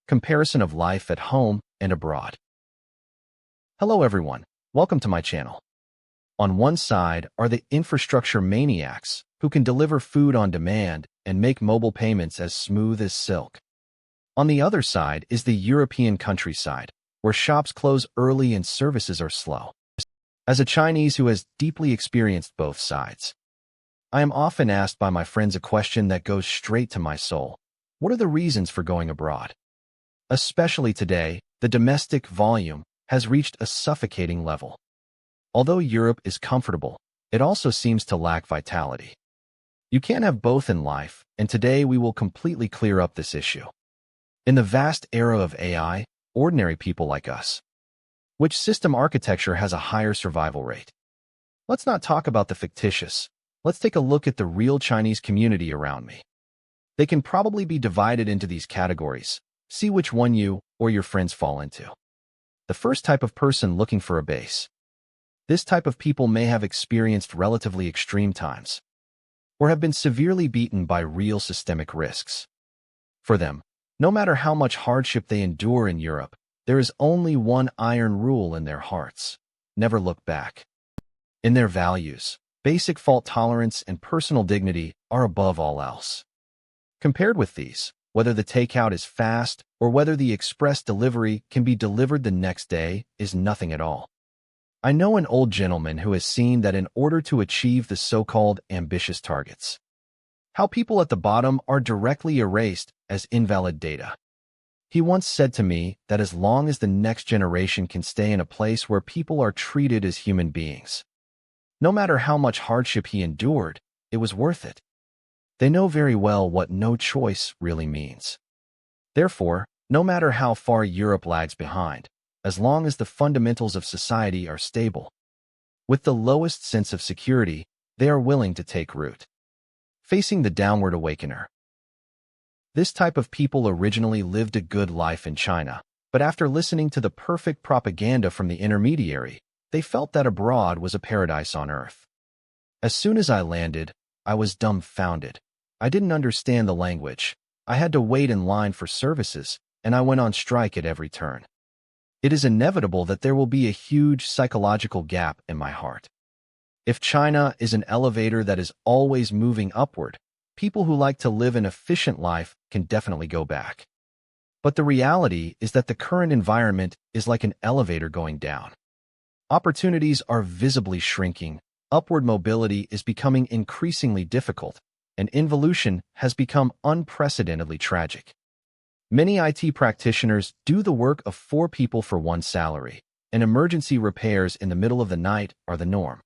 Comparison of life at home and abroad. Hello everyone, welcome to my channel. On one side are the infrastructure maniacs who can deliver food on demand and make mobile payments as smooth as silk. On the other side is the European countryside, where shops close early and services are slow. As a Chinese who has deeply experienced both sides, I am often asked by my friends a question that goes straight to my soul. What are the reasons for going abroad? Especially today, the domestic volume has reached a suffocating level. Although Europe is comfortable, it also seems to lack vitality. You can't have both in life, and today we will completely clear up this issue. In the vast era of AI, ordinary people like us, which system architecture has a higher survival rate? Let's not talk about the fictitious. Let's take a look at the real Chinese community around me. They can probably be divided into these categories. See which one you or your friends fall into. The first type of person looking for a base. This type of people may have experienced relatively extreme times, or have been severely beaten by real systemic risks. For them, no matter how much hardship they endure in Europe, there is only one iron rule in their hearts: never look back. In their values, basic fault tolerance and personal dignity are above all else. Compared with these, whether the takeout is fast or whether the express delivery can be delivered the next day is nothing at all. I know an old gentleman who has seen that in order to achieve the so-called ambitious targets, how people at the bottom are directly erased as invalid data. He once said to me that as long as the next generation can stay in a place where people are treated as human beings, no matter how much hardship he endured, it was worth it. They know very well what no choice really means. Therefore, no matter how far Europe lags behind, as long as the fundamentals of society are stable, with the lowest sense of security, they are willing to take root. Facing the downward awakener. This type of people originally lived a good life in China, but after listening to the perfect propaganda from the intermediary, they felt that abroad was a paradise on earth. As soon as I landed, I was dumbfounded. I didn't understand the language. I had to wait in line for services, and I went on strike at every turn. It is inevitable that there will be a huge psychological gap in my heart. If China is an elevator that is always moving upward, people who like to live an efficient life can definitely go back. But the reality is that the current environment is like an elevator going down. Opportunities are visibly shrinking, upward mobility is becoming increasingly difficult, and involution has become unprecedentedly tragic. Many IT practitioners do the work of 4 people for 1 salary, and emergency repairs in the middle of the night are the norm.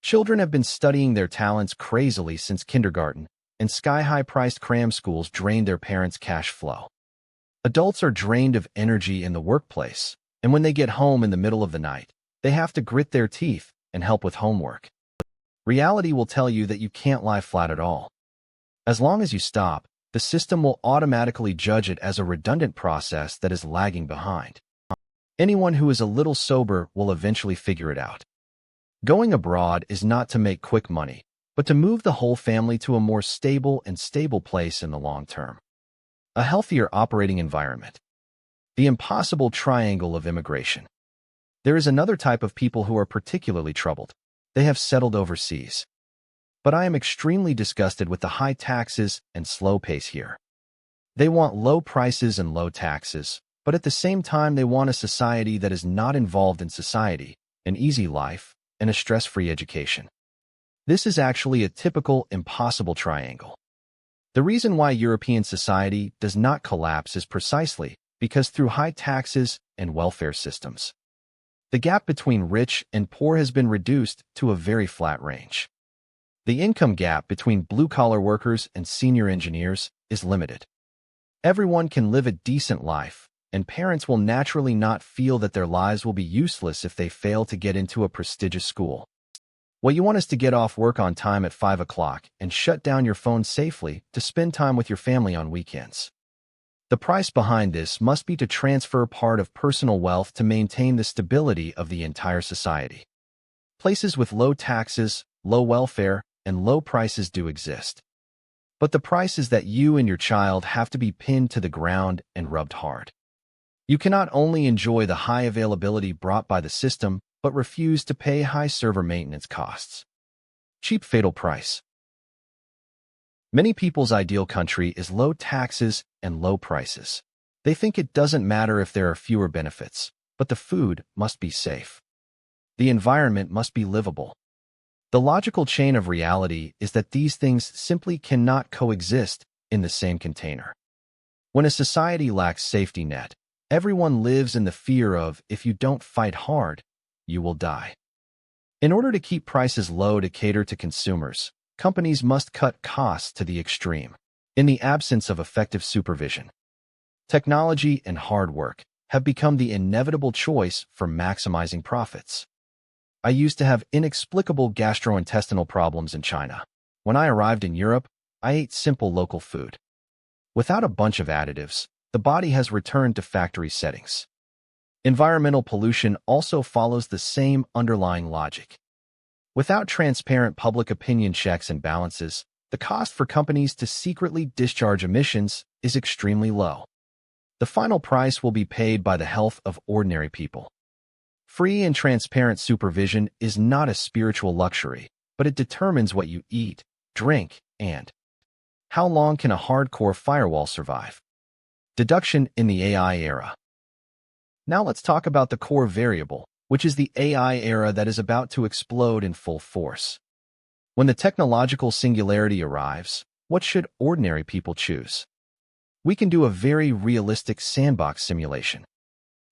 Children have been studying their talents crazily since kindergarten, and sky-high priced cram schools drain their parents' cash flow. Adults are drained of energy in the workplace, and when they get home in the middle of the night, they have to grit their teeth and help with homework. Reality will tell you that you can't lie flat at all. As long as you stop, the system will automatically judge it as a redundant process that is lagging behind. Anyone who is a little sober will eventually figure it out. Going abroad is not to make quick money, but to move the whole family to a more stable place in the long term. A healthier operating environment. The impossible triangle of immigration. There is another type of people who are particularly troubled. They have settled overseas. But I am extremely disgusted with the high taxes and slow pace here. They want low prices and low taxes, but at the same time they want a society that is not involved in society, an easy life, and a stress-free education. This is actually a typical impossible triangle. The reason why European society does not collapse is precisely because through high taxes and welfare systems, the gap between rich and poor has been reduced to a very flat range. The income gap between blue-collar workers and senior engineers is limited. Everyone can live a decent life, and parents will naturally not feel that their lives will be useless if they fail to get into a prestigious school. What you want is to get off work on time at 5 o'clock and shut down your phone safely to spend time with your family on weekends. The price behind this must be to transfer part of personal wealth to maintain the stability of the entire society. Places with low taxes, low welfare, and low prices do exist. But the price is that you and your child have to be pinned to the ground and rubbed hard. You cannot only enjoy the high availability brought by the system, but refuse to pay high server maintenance costs. Cheap fatal price. Many people's ideal country is low taxes and low prices. They think it doesn't matter if there are fewer benefits, but the food must be safe. The environment must be livable. The logical chain of reality is that these things simply cannot coexist in the same container. When a society lacks safety net, everyone lives in the fear of, if you don't fight hard, you will die. In order to keep prices low to cater to consumers, companies must cut costs to the extreme. In the absence of effective supervision, technology and hard work have become the inevitable choice for maximizing profits. I used to have inexplicable gastrointestinal problems in China. When I arrived in Europe, I ate simple local food. Without a bunch of additives, the body has returned to factory settings. Environmental pollution also follows the same underlying logic. Without transparent public opinion checks and balances, the cost for companies to secretly discharge emissions is extremely low. The final price will be paid by the health of ordinary people. Free and transparent supervision is not a spiritual luxury, but it determines what you eat, drink, and how long can a hardcore firewall survive. Deduction in the AI era. Now let's talk about the core variable, which is the AI era that is about to explode in full force. When the technological singularity arrives, what should ordinary people choose? We can do a very realistic sandbox simulation.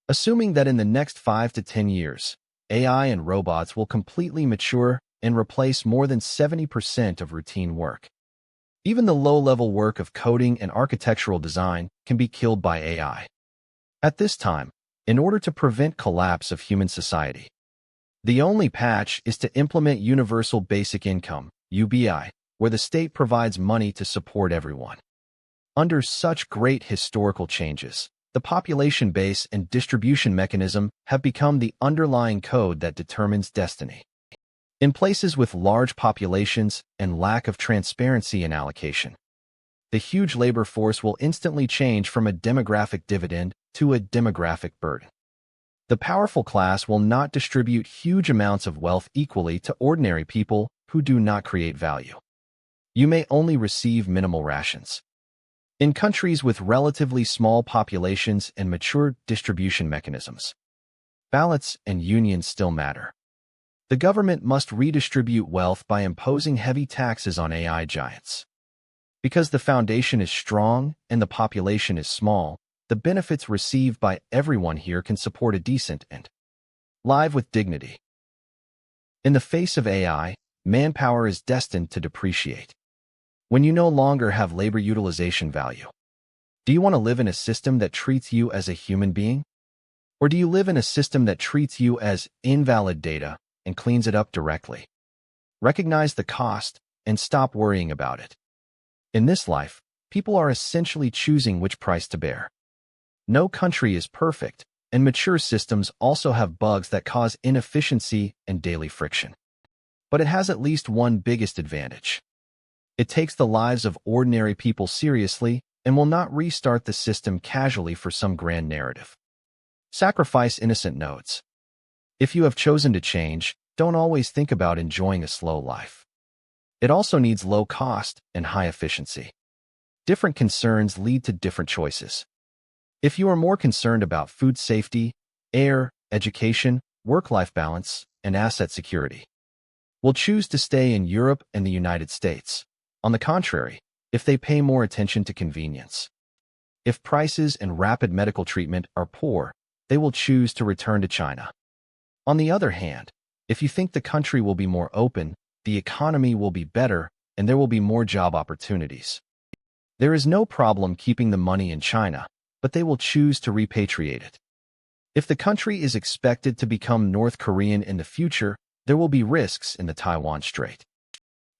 Assuming that in the next 5 to 10 years, AI and robots will completely mature and replace more than 70% of routine work. Even the low-level work of coding and architectural design can be killed by AI. At this time, in order to prevent collapse of human society, the only patch is to implement Universal Basic Income, UBI, where the state provides money to support everyone. Under such great historical changes, the population base and distribution mechanism have become the underlying code that determines destiny. In places with large populations and lack of transparency in allocation, the huge labor force will instantly change from a demographic dividend to a demographic burden. The powerful class will not distribute huge amounts of wealth equally to ordinary people who do not create value. You may only receive minimal rations. In countries with relatively small populations and mature distribution mechanisms, ballots and unions still matter. The government must redistribute wealth by imposing heavy taxes on AI giants. Because the foundation is strong and the population is small, the benefits received by everyone here can support a decent and live with dignity. In the face of AI, manpower is destined to depreciate. When you no longer have labor utilization value, do you want to live in a system that treats you as a human being? Or do you live in a system that treats you as invalid data and cleans it up directly? Recognize the cost and stop worrying about it. In this life, people are essentially choosing which price to bear. No country is perfect, and mature systems also have bugs that cause inefficiency and daily friction. But it has at least one biggest advantage. It takes the lives of ordinary people seriously and will not restart the system casually for some grand narrative. Sacrifice innocent nodes. If you have chosen to change, don't always think about enjoying a slow life. It also needs low cost and high efficiency. Different concerns lead to different choices. If you are more concerned about food safety, air, education, work-life balance, and asset security, will choose to stay in Europe and the United States. On the contrary, if they pay more attention to convenience, if prices and rapid medical treatment are poor, they will choose to return to China. On the other hand, if you think the country will be more open, the economy will be better, and there will be more job opportunities, there is no problem keeping the money in China, but they will choose to repatriate it. If the country is expected to become North Korean in the future, there will be risks in the Taiwan Strait.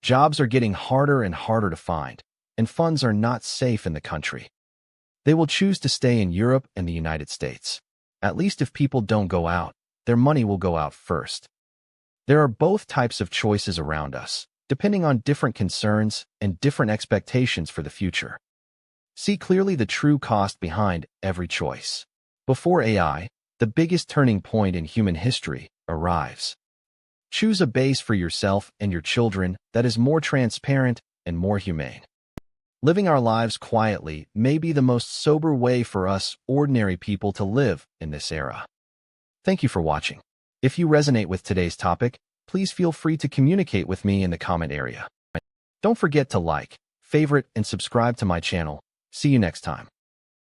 Jobs are getting harder and harder to find, and funds are not safe in the country. They will choose to stay in Europe and the United States. At least if people don't go out, their money will go out first. There are both types of choices around us, depending on different concerns and different expectations for the future. See clearly the true cost behind every choice. Before AI, the biggest turning point in human history arrives. Choose a base for yourself and your children that is more transparent and more humane. Living our lives quietly may be the most sober way for us ordinary people to live in this era. Thank you for watching. If you resonate with today's topic, please feel free to communicate with me in the comment area. Don't forget to like, favorite, and subscribe to my channel. See you next time.